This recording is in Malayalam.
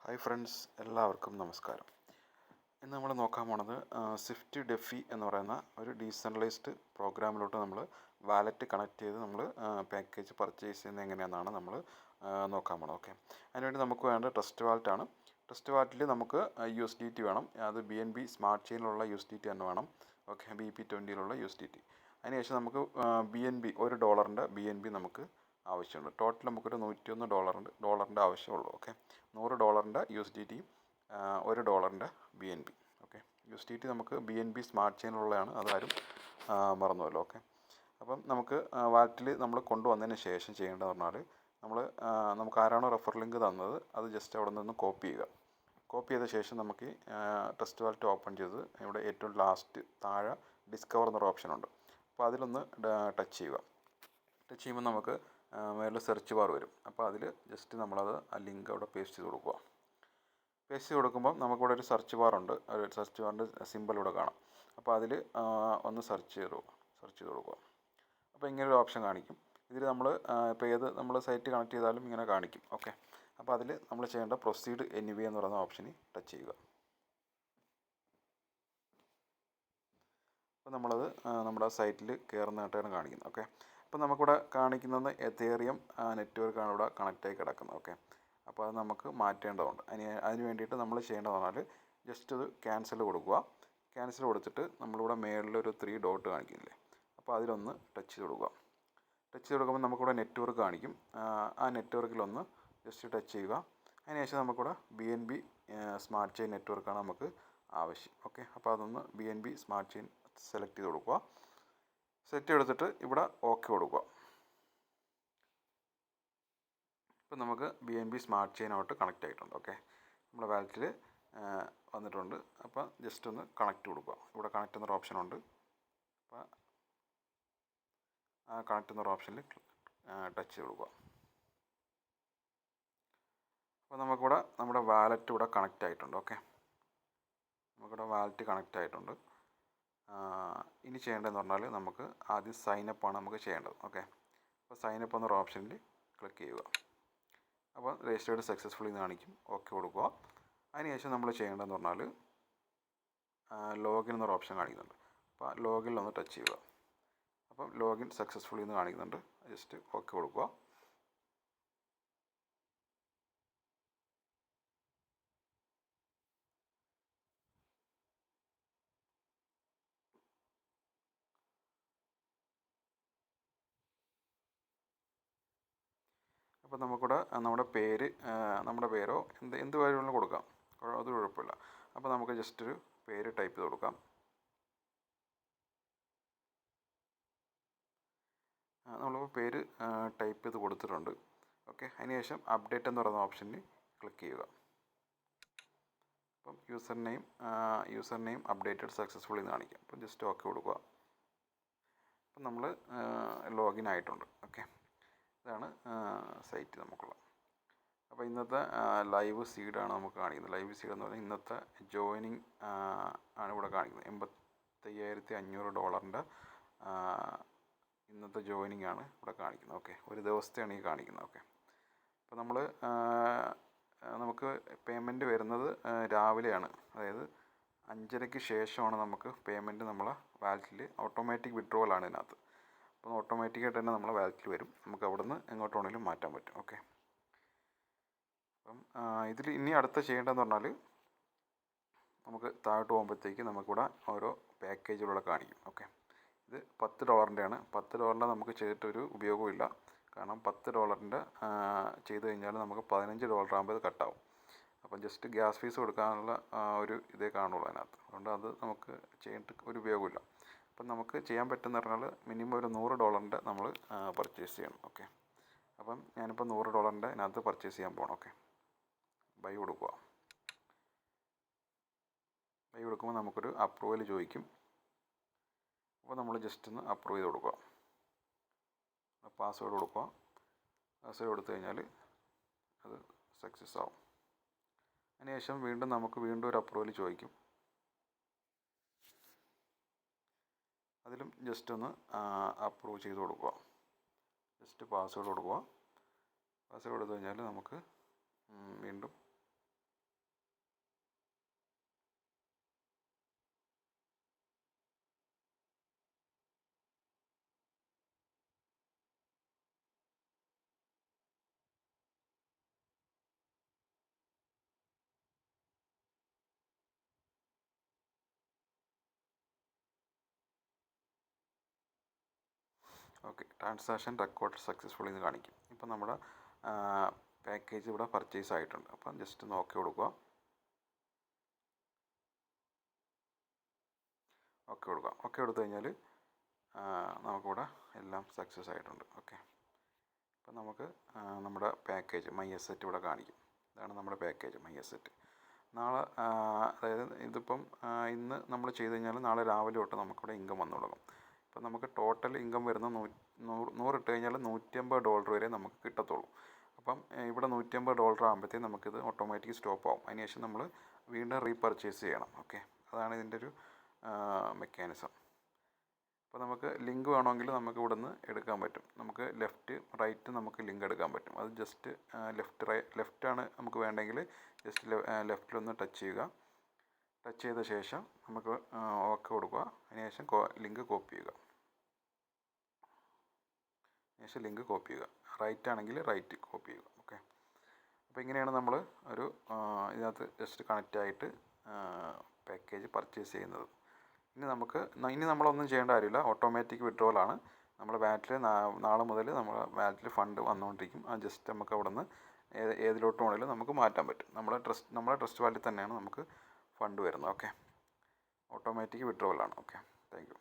ഹായ് ഫ്രണ്ട്സ്, എല്ലാവർക്കും നമസ്കാരം. ഇന്ന് നമ്മൾ നോക്കാൻ പോണത് സ്വിഫ്റ്റ് ഡെഫി എന്ന് പറയുന്ന ഒരു ഡീസെൻട്രലൈസ്ഡ് പ്രോഗ്രാമിലോട്ട് നമ്മൾ വാലറ്റ് കണക്ട് ചെയ്ത് നമ്മൾ പാക്കേജ് പർച്ചേസ് ചെയ്യുന്നത് എങ്ങനെയാണെന്നാണ് നമ്മൾ നോക്കാൻ പോണത്. ഓക്കെ, അതിനുവേണ്ടി നമുക്ക് വേണ്ട ട്രസ്റ്റ് വാലറ്റാണ്. ട്രസ്റ്റ് വാലറ്റിൽ നമുക്ക് USDT വേണം. അത് BNB സ്മാർട്ട് ചെയിനിലുള്ള USDT തന്നെ വേണം. Okay, BP20 USDT. അതിനുശേഷം നമുക്ക് BNB $1 BNB നമുക്ക് ആവശ്യമുണ്ട്. ടോട്ടൽ നമുക്കൊരു $101 ആവശ്യമുള്ളൂ. Okay, $100 USDT, $1 BNB. Okay, USDT നമുക്ക് BNB സ്മാർട്ട് ചെയിനുള്ളതാണ്, അതാരും മറന്നുമല്ലോ. ഓക്കെ, അപ്പം നമുക്ക് വാലറ്റിൽ നമ്മൾ കൊണ്ടുവന്നതിന് ശേഷം ചെയ്യേണ്ടത് പറഞ്ഞാൽ നമുക്ക് ആരാണോ റെഫർ ലിങ്ക് തന്നത് അത് ജസ്റ്റ് അവിടെ നിന്ന് കോപ്പി ചെയ്യുക. കോപ്പി ചെയ്ത ശേഷം നമുക്ക് ട്രസ്റ്റ് വാലറ്റ് ഓപ്പൺ ചെയ്ത് ഇവിടെ ഏറ്റവും ലാസ്റ്റ് താഴെ ഡിസ്കവർ എന്നൊരു ഓപ്ഷനുണ്ട്. അപ്പോൾ അതിലൊന്ന് ടച്ച് ചെയ്യുക. ടച്ച് ചെയ്യുമ്പോൾ നമുക്ക് മേളിൽ സെർച്ച് ബാർ വരും. അപ്പോൾ അതിൽ ജസ്റ്റ് നമ്മളത് ആ ലിങ്ക് അവിടെ പേസ്റ്റ് ചെയ്ത് കൊടുക്കുക. പേസ്റ്റ് ചെയ്ത് കൊടുക്കുമ്പോൾ നമുക്കിവിടെ ഒരു സെർച്ച് ബാറുണ്ട്. ഒരു സെർച്ച് ബാറിൻ്റെ സിമ്പിൾ ഇവിടെ കാണാം. അപ്പോൾ അതിൽ ഒന്ന് സെർച്ച് ചെയ്ത് കൊടുക്കുക. അപ്പോൾ ഇങ്ങനൊരു ഓപ്ഷൻ കാണിക്കും. ഇതിൽ ഇപ്പോൾ ഏത് നമ്മൾ സൈറ്റ് കണക്ട് ചെയ്താലും ഇങ്ങനെ കാണിക്കും. ഓക്കെ, അപ്പോൾ അതിൽ നമ്മൾ ചെയ്യേണ്ട പ്രൊസീഡ് എനിവേ എന്ന് പറയുന്ന ഓപ്ഷനിൽ ടച്ച് ചെയ്യുക. അപ്പോൾ നമ്മളത് നമ്മുടെ സൈറ്റിൽ കയറുന്നതായിട്ടാണ് കാണിക്കുന്നത്. ഓക്കെ, അപ്പോൾ നമുക്കിവിടെ കാണിക്കുന്നത് എതേറിയം നെറ്റ്വർക്കാണ് ഇവിടെ കണക്റ്റായി കിടക്കുന്നത്. ഓക്കെ, അപ്പോൾ അത് നമുക്ക് മാറ്റേണ്ടതുണ്ട്. അതിന് വേണ്ടിയിട്ട് നമ്മൾ ചെയ്യേണ്ടത് പറഞ്ഞാൽ ജസ്റ്റ് അത് ക്യാൻസൽ കൊടുക്കുക. ക്യാൻസൽ കൊടുത്തിട്ട് നമ്മളിവിടെ മേളിലൊരു 3 ഡോട്ട് കാണിക്കുന്നില്ലേ, അപ്പോൾ അതിലൊന്ന് ടച്ച് ചെയ്ത് കൊടുക്കുക. ടച്ച് ചെയ്ത് കൊടുക്കുമ്പോൾ നമുക്കിവിടെ നെറ്റ്വർക്ക് കാണിക്കും. ആ നെറ്റ്വർക്കിലൊന്ന് ജസ്റ്റ് ടച്ച് ചെയ്യുക. അതിനുശേഷം നമുക്കിവിടെ BNB സ്മാർട്ട് ചെയിൻ നെറ്റ്വർക്കാണ് നമുക്ക് ആവശ്യം. ഓക്കെ, അപ്പോൾ അതൊന്ന് BNB സ്മാർട്ട് ചെയിൻ സെലക്ട് ചെയ്ത് കൊടുക്കുക. സെറ്റ് എടുത്തിട്ട് ഇവിടെ ഓക്കെ കൊടുക്കുക. ഇപ്പം നമുക്ക് BNB സ്മാർട്ട് ചെയിനോട്ട് കണക്റ്റ് ആയിട്ടുണ്ട്. ഓക്കെ, നമ്മുടെ വാലറ്റിൽ വന്നിട്ടുണ്ട്. അപ്പോൾ ജസ്റ്റ് ഒന്ന് കണക്റ്റ് കൊടുക്കുക. ഇവിടെ കണക്റ്റ് എന്നൊരു ഓപ്ഷനുണ്ട്. അപ്പോൾ ആ കണക്റ്റ് എന്നൊരു ഓപ്ഷനിൽ ടച്ച് ചെയ്ത് കൊടുക്കുക. അപ്പോൾ നമുക്കിവിടെ നമ്മുടെ വാലറ്റ് ഇവിടെ കണക്റ്റ് ആയിട്ടുണ്ട്. ഓക്കെ, നമുക്കിവിടെ വാലറ്റ് കണക്റ്റ് ആയിട്ടുണ്ട്. ഇനി ചെയ്യേണ്ടതെന്ന് പറഞ്ഞാൽ നമുക്ക് ആദ്യം സൈനപ്പാണ് നമുക്ക് ചെയ്യേണ്ടത്. ഓക്കെ, അപ്പോൾ സൈനപ്പ് എന്നൊരു ഓപ്ഷനിൽ ക്ലിക്ക് ചെയ്യുക. അപ്പോൾ രജിസ്റ്റേർഡ് സക്സസ്ഫുള്ളി എന്ന് കാണിക്കും. ഓക്കെ കൊടുക്കുക. അതിനുശേഷം നമ്മൾ ചെയ്യേണ്ടതെന്ന് പറഞ്ഞാൽ ലോഗിൻ എന്നൊരു ഓപ്ഷൻ കാണിക്കുന്നുണ്ട്. അപ്പോൾ ലോഗിനിൽ ഒന്ന് ടച്ച് ചെയ്യുക. അപ്പം ലോഗിൻ സക്സസ്ഫുള്ളി എന്ന് കാണിക്കുന്നുണ്ട്. ജസ്റ്റ് ഓക്കെ കൊടുക്കുക. അപ്പോൾ നമുക്കിവിടെ നമ്മുടെ പേരോ എന്ത് കാര്യങ്ങളും കൊടുക്കാം, അത് കുഴപ്പമില്ല. അപ്പോൾ നമുക്ക് ജസ്റ്റ് ഒരു പേര് ടൈപ്പ് ചെയ്ത് കൊടുക്കാം. നമ്മളിപ്പോൾ പേര് ടൈപ്പ് ചെയ്ത് കൊടുത്തിട്ടുണ്ട്. ഓക്കെ, അതിനുശേഷം അപ്ഡേറ്റ് എന്ന് പറയുന്ന ഓപ്ഷനിൽ ക്ലിക്ക് ചെയ്യുക. അപ്പം യൂസർ നെയിം അപ്ഡേറ്റഡ് സക്സസ്ഫുള്ളി എന്ന് കാണിക്കാം. അപ്പം ജസ്റ്റ് ഓക്കെ കൊടുക്കുക. അപ്പം നമ്മൾ ലോഗിൻ ആയിട്ടുണ്ട്. ഓക്കെ, ഇതാണ് സൈറ്റ് നമുക്കുള്ളത്. അപ്പോൾ ഇന്നത്തെ ലൈവ് സീഡാണ് നമുക്ക് കാണിക്കുന്നത്. ലൈവ് സീഡ് എന്ന് പറഞ്ഞാൽ ഇന്നത്തെ ജോയിനിങ് ആണ് ഇവിടെ കാണിക്കുന്നത്. $85,500 ഇന്നത്തെ ജോയിനിങ് ആണ് ഇവിടെ കാണിക്കുന്നത്. ഓക്കെ, ഒരു ദിവസത്തെയാണ് ഈ കാണിക്കുന്നത്. ഓക്കെ, അപ്പോൾ നമുക്ക് പേയ്മെൻറ്റ് വരുന്നത് രാവിലെയാണ്. അതായത് 5:30 ശേഷമാണ് നമുക്ക് പേയ്മെൻറ്റ് നമ്മളെ വാലറ്റിൽ ഓട്ടോമാറ്റിക് വിഡ്രോവലാണ് ഇതിനകത്ത്. അപ്പോൾ ഓട്ടോമാറ്റിക്കായിട്ട് തന്നെ നമ്മളെ വാലറ്റിൽ വരും. നമുക്ക് അവിടെ നിന്ന് എങ്ങോട്ട് വേണമെങ്കിലും മാറ്റാൻ പറ്റും. ഓക്കെ, അപ്പം ഇതിൽ ഇനി അടുത്ത ചെയ്യേണ്ടതെന്ന് പറഞ്ഞാൽ നമുക്ക് താഴോട്ട് പോകുമ്പോഴത്തേക്ക് നമുക്കിവിടെ ഓരോ പാക്കേജുകളൂടെ കാണിക്കും. ഓക്കെ, ഇത് $10 $10 നമുക്ക് ചെയ്തിട്ടൊരു ഉപയോഗമില്ല. കാരണം $10 ചെയ്ത് കഴിഞ്ഞാൽ നമുക്ക് $15 ആകുമ്പോൾ ഇത് കട്ടാവും. അപ്പം ജസ്റ്റ് ഗ്യാസ് ഫീസ് കൊടുക്കാനുള്ള ഒരു ഇതേ കാണുള്ളൂ അതിനകത്ത്. അതുകൊണ്ട് അത് നമുക്ക് ചെയ്തിട്ട് ഒരു ഉപയോഗമില്ല. അപ്പം നമുക്ക് ചെയ്യാൻ പറ്റുന്ന പറഞ്ഞാൽ മിനിമം ഒരു $100 നമ്മൾ പർച്ചേസ് ചെയ്യണം. ഓക്കെ, അപ്പം ഞാനിപ്പോൾ $100 ഇതിനകത്ത് പർച്ചേസ് ചെയ്യാൻ പോകണം. ഓക്കെ, ബൈ കൊടുക്കുക. ബൈ കൊടുക്കുമ്പോൾ നമുക്കൊരു അപ്രൂവൽ ചോദിക്കും. അപ്പോൾ നമ്മൾ ജസ്റ്റ് ഒന്ന് അപ്രൂവ് ചെയ്ത് കൊടുക്കുക. പാസ്വേഡ് കൊടുക്കുക. പാസ്വേഡ് കൊടുത്തു കഴിഞ്ഞാൽ അത് സക്സസ് ആവും. അതിനുശേഷം നമുക്ക് വീണ്ടും ഒരു അപ്രൂവൽ ചോദിക്കും. അതിലും ജസ്റ്റ് ഒന്ന് അപ്രൂവ് ചെയ്ത് കൊടുക്കുക. ജസ്റ്റ് പാസ്വേഡ് കൊടുക്കുക. പാസ്വേഡ് കൊടുത്തു കഴിഞ്ഞാൽ നമുക്ക് വീണ്ടും ഓക്കെ, ട്രാൻസാക്ഷൻ റെക്കോർഡ് സക്സസ്ഫുള്ളി എന്ന് കാണിക്കും. ഇപ്പം നമ്മുടെ പാക്കേജ് ഇവിടെ പർച്ചേസ് ആയിട്ടുണ്ട്. അപ്പം ജസ്റ്റ് ഒന്ന് ഓക്കെ കൊടുക്കുക. ഓക്കെ കൊടുത്തു കഴിഞ്ഞാൽ നമുക്കിവിടെ എല്ലാം സക്സസ് ആയിട്ടുണ്ട്. ഓക്കെ, അപ്പം നമുക്ക് നമ്മുടെ പാക്കേജ് മൈ അസറ്റ് ഇവിടെ കാണിക്കും. ഇതാണ് നമ്മുടെ പാക്കേജ് മൈ അസറ്റ്. നാളെ അതായത് ഇതിപ്പം ഇന്ന് നമ്മൾ ചെയ്ത് കഴിഞ്ഞാൽ നാളെ രാവിലെ തൊട്ട് നമുക്കിവിടെ ഇൻകം വന്നു തുടങ്ങും. ഇപ്പം നമുക്ക് ടോട്ടൽ ഇൻകം വരുന്ന 100 ഇട്ട് കഴിഞ്ഞാൽ $150 വരെ നമുക്ക് കിട്ടത്തുള്ളൂ. അപ്പം ഇവിടെ $150 ആകുമ്പോഴത്തേക്കും നമുക്കിത് ഓട്ടോമാറ്റിക് സ്റ്റോപ്പ് ആവും. അതിനുശേഷം നമ്മൾ വീണ്ടും റീപർച്ചേസ് ചെയ്യണം. ഓക്കെ, അതാണ് ഇതിൻ്റെ ഒരു മെക്കാനിസം. അപ്പോൾ നമുക്ക് ലിങ്ക് വേണമെങ്കിൽ നമുക്ക് ഇവിടെ നിന്ന് എടുക്കാൻ പറ്റും. നമുക്ക് ലെഫ്റ്റ് റൈറ്റ് നമുക്ക് ലിങ്ക് എടുക്കാൻ പറ്റും. അത് ജസ്റ്റ് ലെഫ്റ്റാണ് നമുക്ക് വേണ്ടെങ്കിൽ ജസ്റ്റ് ലെഫ്റ്റിലൊന്ന് ടച്ച് ചെയ്യുക. ടച്ച് ചെയ്ത ശേഷം നമുക്ക് ഓക്കെ കൊടുക്കുക. അതിനുശേഷം ലിങ്ക് കോപ്പി ചെയ്യുക. ലിങ്ക് കോപ്പി ചെയ്യുക. റൈറ്റ് ആണെങ്കിൽ റൈറ്റ് കോപ്പി ചെയ്യുക. ഓക്കെ, അപ്പോൾ ഇങ്ങനെയാണ് നമ്മൾ ഒരു ഇതിനകത്ത് ജസ്റ്റ് കണക്റ്റ് ആയിട്ട് പാക്കേജ് പർച്ചേസ് ചെയ്യുന്നത്. ഇനി നമ്മളൊന്നും ചെയ്യേണ്ട കാര്യമില്ല. ഓട്ടോമാറ്റിക് വിഡ്രോവലാണ്. നമ്മുടെ വാലറ്റിൽ നാളെ മുതൽ നമ്മുടെ വാലറ്റിൽ ഫണ്ട് വന്നുകൊണ്ടിരിക്കും. അത് ജസ്റ്റ് നമുക്ക് അവിടെ നിന്ന് ഏതിലോട്ട് വേണമെങ്കിലും നമുക്ക് മാറ്റാൻ പറ്റും. നമ്മുടെ ട്രസ്റ്റ് വാലറ്റിൽ തന്നെയാണ് നമുക്ക് ഫണ്ട് വരുന്നത്. ഓക്കെ, ഓട്ടോമാറ്റിക് വിഡ്രോവലാണ്. Okay, thank U.